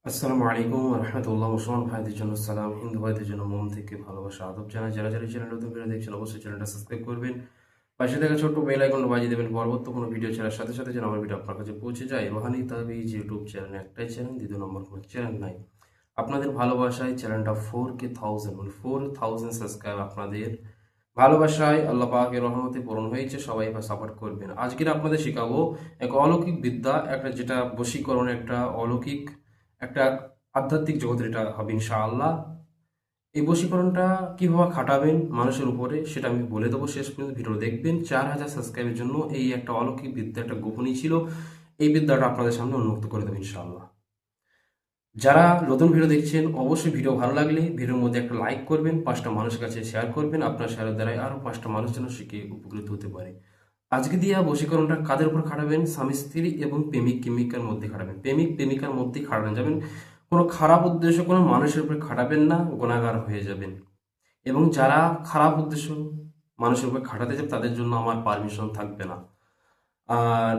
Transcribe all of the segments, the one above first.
আসসালামু আলাইকুম রহমতুল্লাহ। মুসলমান ভাইদের জন্য সালাম, হিন্দু ভাইদের জন্য মন থেকে ভালোবাসা আদব জানাই। যারা যারা চ্যানেল নতুন ভিডিও দেখছেন অবশ্যই চ্যানেলটা সাবস্ক্রাইব করবেন, পাশে থাকা ছোট্ট বেল আইকনটা বাজিয়ে দেবেন পরবর্তী কোনো ভিডিও ছাড়ার সাথে সাথে যেন আমার ভিডিও আপনার কাছে পৌঁছে যায়। রোহানি তাবিজ ইউটিউব চ্যানেল একটাই চ্যানেল, দ্বিতীয় নম্বর কোনো চ্যানেল নাই। আপনাদের ভালোবাসায় চ্যানেলটা 4,000 সাবস্ক্রাইব, আপনাদের ভালোবাসায় আল্লাহ পাকের রহমতে পূরণ হয়েছে। সবাই সাপোর্ট করবেন। আজকের আপনাদের শেখাবো এক অলৌকিক বিদ্যা, একটা যেটা বশীকরণ, একটা অলৌকিক, একটা আধ্যাত্মিক জগতের এটা হবে ইনশাআল্লাহ। এই বশীকরণটা কিভাবে খাটাবেন মানুষের উপরে সেটা আমি বলে দেবো, শেষ পর্যন্ত ভিডিও দেখবেন। 4,000 সাবস্ক্রাইবের জন্য এই একটা অলৌকিক বিদ্যা, একটা গোপনীয় ছিল। এই বিদ্যাটা আপনাদের সামনে উন্মুক্ত করে দেবো ইনশাআল্লাহ। যারা নতুন ভিডিও দেখছেন অবশ্যই ভিডিও ভালো লাগলে ভিডিওর মধ্যে একটা লাইক করবেন, 5টা মানুষের কাছে শেয়ার করবেন। আপনার শেয়ারের দ্বারাই আরও 5টা মানুষ যেন শিখে উপকৃত হতে পারে। আজকে দিয়া বশীকরণটা কাদের উপর খাটাবেন? স্বামী স্ত্রী এবং প্রেমিক প্রেমিকার মধ্যে খাটাবেন। প্রেমিক প্রেমিকার মধ্যেই খাটানো যাবেন। কোনো খারাপ উদ্দেশ্য কোনো মানুষের উপর খাটাবেন না, গুনাহগার হয়ে যাবেন। এবং যারা খারাপ উদ্দেশ্য মানুষের উপর খাটাতে যাবে তাদের জন্য আমার পারমিশন থাকবে না। আর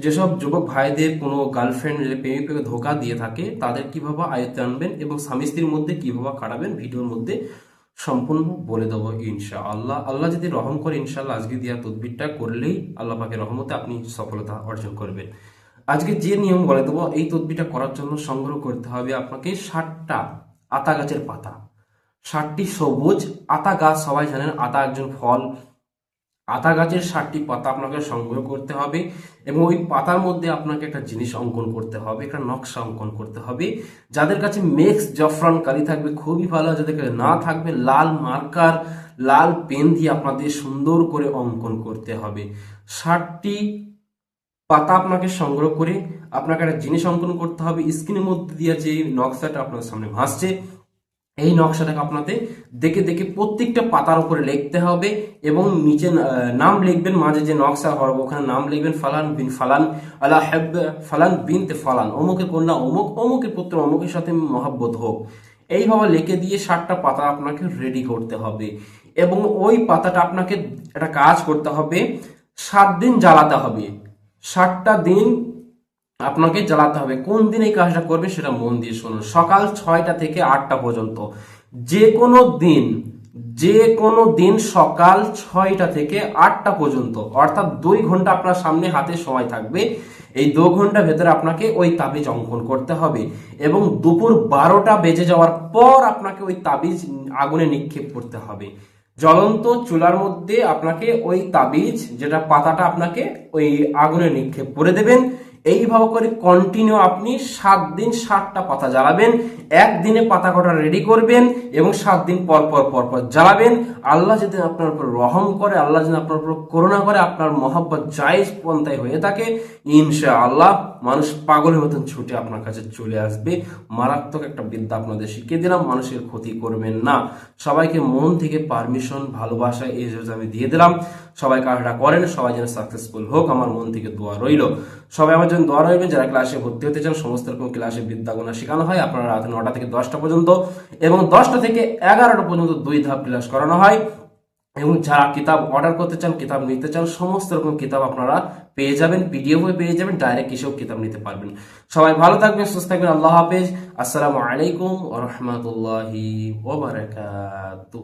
যেসব যুবক ভাইদের কোনো গার্লফ্রেন্ড প্রেমিককে ধোকা দিয়ে থাকে তাদের কিভাবে আয়ত্তে আনবেন এবং স্বামী স্ত্রীর মধ্যে কিভাবে কাটাবেন ভিডিওর মধ্যে সম্পূর্ণ বলে দেবো ইনশাআল্লাহ। আল্লাহ যদি রহম করে ইনশাআল্লাহ আজকে দেওয়া তদবিরটা করলেই আল্লাহ পাকের রহমতে আপনি সফলতা অর্জন করবেন। আজকে যে নিয়ম বলে দেবো, এই তদবিরটা করার জন্য সংগ্রহ করতে হবে আপনাকে 60টা আতা গাছের পাতা, 60টি সবুজ আতা গাছ। সবাই জানেন আতা একজন ফল। আতা গাছের 60টি পাতা আপনাকে সংগ্রহ করতে হবে এবং ওই পাতার মধ্যে আপনাকে একটা জিনিস অঙ্কন করতে হবে, একটা নকশা অঙ্কন করতে হবে। যাদের কাছে মেক্স জফরান কালি থাকবে খুবই ভালো, যাদের কাছে না থাকবে লাল মার্কার, লাল পেন দিয়ে আপনাদের সুন্দর করে অঙ্কন করতে হবে। 60টি পাতা আপনাকে সংগ্রহ করে আপনাকে একটা জিনিস অঙ্কন করতে হবে। স্ক্রিনের মধ্যে দিয়ে যে নকশাটা আপনার সামনে ভাসছে, এই নকশাটাকে আপনাদের দেখে দেখে প্রত্যেকটা পাতার উপরে লিখতে হবে এবং নিচে নাম লিখবেন। মাঝে যে নকশা হবে ওখানে নাম লিখবেন, ফালান বিন ফালান আলা হেব ফালান বিনতে ফালান, অমুকের কন্যা অমুক, অমুকের পুত্র অমুকের সাথে মহাব্বত হোক। এইভাবে লিখে দিয়ে 60টা পাতা আপনাকে রেডি করতে হবে এবং ওই পাতাটা আপনাকে একটা কাজ করতে হবে, 7 দিন জ্বালাতে হবে। 60টা দিন আপনাকে জ্বালাতে হবে। কোন দিন এই কাজটা করবে সেটা মন দিয়ে শুনুন। সকাল 6টা থেকে 8টা পর্যন্ত, যে কোনো দিন, যে কোনো দিন সকাল 6টা থেকে 8টা পর্যন্ত, অর্থাৎ 2 ঘন্টা আপনার সামনে হাতে সময় থাকবে। এই 2 ঘন্টা ভেতরে আপনাকে ওই তাবিজ অঙ্কন করতে হবে এবং দুপুর 12টা বেজে যাওয়ার পর আপনাকে ওই তাবিজ আগুনে নিক্ষেপ করতে হবে। জ্বলন্ত চুলার মধ্যে আপনাকে ওই তাবিজ, যেটা পাতাটা আপনাকে ওই আগুনে নিক্ষেপ করে দেবেন। এইভাবে করে কন্টিনিউ আপনি 7 দিন 60টা পাতা জ্বালাবেন। একদিনে পাতা কটা রেডি করবেন এবং 7 দিন পর পর পর পর জ্বালাবেন। আল্লাহ যদি আপনার উপর রহম করে, আল্লাহ যদি আপনার উপর করুণা করে, আপনার মহব্বত জায়েজ পন্থায় হয়ে থাকে, ইনশাআল্লাহ মানুষ পাগলের মতন ছুটে আপনার কাছে চলে আসবে। মারাত্মক একটা বিদ্যা আপনাদের শিখিয়ে দিলাম, মানুষের ক্ষতি করবেন না। সবাইকে মন থেকে পারমিশন, ভালোবাসা এই আমি দিয়ে দিলাম। সবাই কাজটা করেন, সবাই যেন সাকসেসফুল হোক, আমার মন থেকে দোয়া রইল। সবাই আমার জন্য দোয়া রইবেন। যারা ক্লাসে ভর্তি হতে চান, সমস্ত রকম ক্লাসে বিদ্যাগুণা শেখানো হয়। আপনারা রাত 9টা থেকে 10টা পর্যন্ত এবং 10টা থেকে 11টা পর্যন্ত 2 ধাপ ক্লাস করানো হয়। এবং যারা কিতাব অর্ডার করতে চান, কিতাব নিতে চান, সমস্ত রকম কিতাব আপনারা পেয়ে যাবেন, পিডিএফ হয়ে পেয়ে যাবেন, ডাইরেক্ট এসেও কিতাব নিতে পারবেন। সবাই ভালো থাকবেন, সুস্থ থাকবেন। আল্লাহ হাফেজ। আসসালামু আলাইকুম ওয়া রাহমাতুল্লাহি ওয়া বারাকাতুহু।